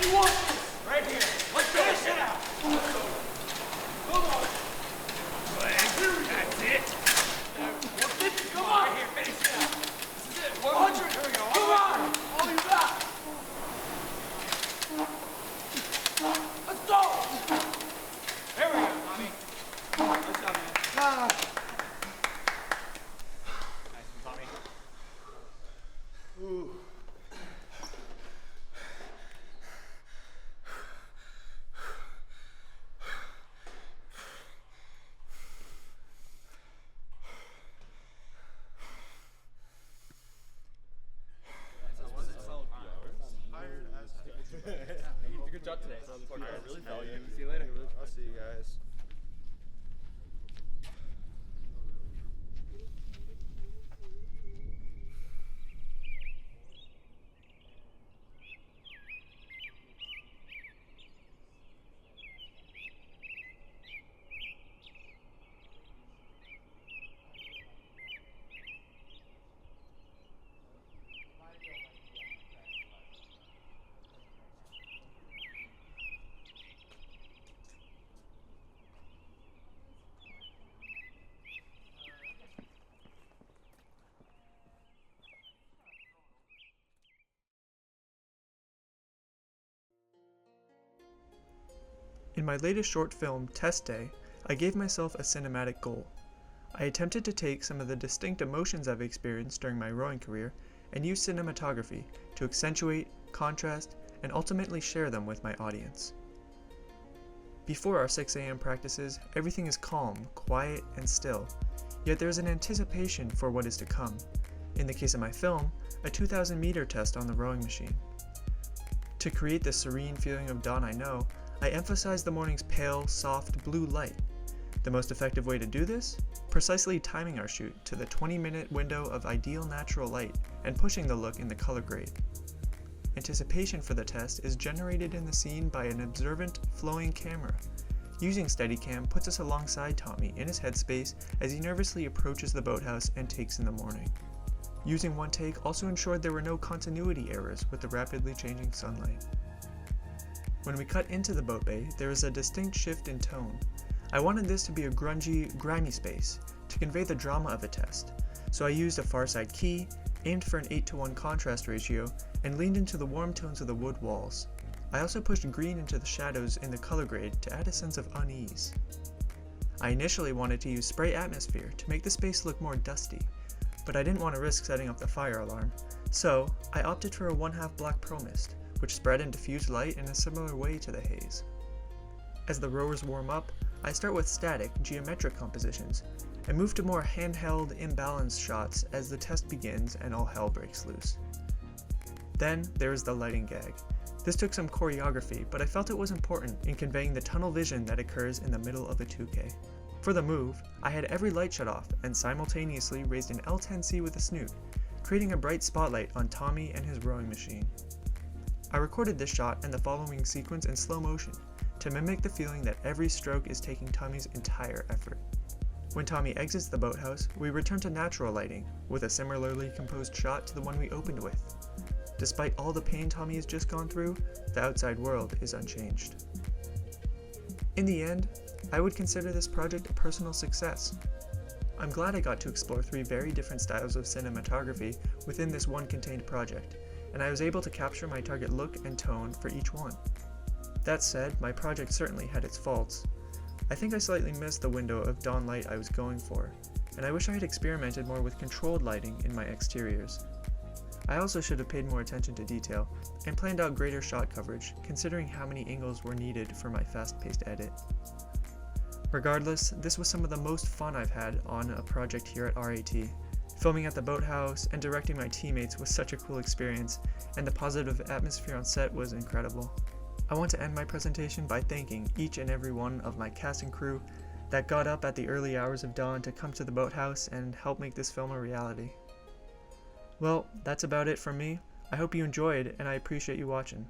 You want this? Right here. Let's go. Finish it out. Let's go. Come on. That's it. Come on. Right here. Finish it out. This is it. 100. Here we go. Come on. All you got. Let's go. There we go, Tommy. Nice job, man. Nice one, Tommy. Ooh. Good job today. I really value you. See you later. I'll see you guys. In my latest short film, Test Day, I gave myself a cinematic goal. I attempted to take some of the distinct emotions I've experienced during my rowing career and use cinematography to accentuate, contrast, and ultimately share them with my audience. Before our 6 a.m. practices, everything is calm, quiet, and still, yet there is an anticipation for what is to come. In the case of my film, a 2,000-meter test on the rowing machine. To create the serene feeling of dawn I know, I emphasize the morning's pale, soft blue light. The most effective way to do this? Precisely timing our shoot to the 20-minute window of ideal natural light and pushing the look in the color grade. Anticipation for the test is generated in the scene by an observant, flowing camera. Using Steadicam puts us alongside Tommy in his headspace as he nervously approaches the boathouse and takes in the morning. Using one take also ensured there were no continuity errors with the rapidly changing sunlight. When we cut into the boat bay, there is a distinct shift in tone. I wanted this to be a grungy, grimy space to convey the drama of the test, so I used a far side key, aimed for an 8:1 contrast ratio, and leaned into the warm tones of the wood walls. I also pushed green into the shadows in the color grade to add a sense of unease. I initially wanted to use spray atmosphere to make the space look more dusty, but I didn't want to risk setting off the fire alarm, so I opted for a 1/2 black pearl mist, which spread and diffused light in a similar way to the haze. As the rowers warm up, I start with static, geometric compositions, and move to more handheld, imbalanced shots as the test begins and all hell breaks loose. Then there is the lighting gag. This took some choreography, but I felt it was important in conveying the tunnel vision that occurs in the middle of a 2K. For the move, I had every light shut off and simultaneously raised an L10C with a snoot, creating a bright spotlight on Tommy and his rowing machine. I recorded this shot and the following sequence in slow motion to mimic the feeling that every stroke is taking Tommy's entire effort. When Tommy exits the boathouse, we return to natural lighting with a similarly composed shot to the one we opened with. Despite all the pain Tommy has just gone through, the outside world is unchanged. In the end, I would consider this project a personal success. I'm glad I got to explore 3 very different styles of cinematography within this one contained project, and I was able to capture my target look and tone for each one. That said, my project certainly had its faults. I think I slightly missed the window of dawn light I was going for, and I wish I had experimented more with controlled lighting in my exteriors. I also should have paid more attention to detail, and planned out greater shot coverage, considering how many angles were needed for my fast-paced edit. Regardless, this was some of the most fun I've had on a project here at RAT. Filming at the boathouse and directing my teammates was such a cool experience, and the positive atmosphere on set was incredible. I want to end my presentation by thanking each and every one of my cast and crew that got up at the early hours of dawn to come to the boathouse and help make this film a reality. Well, that's about it from me. I hope you enjoyed, and I appreciate you watching.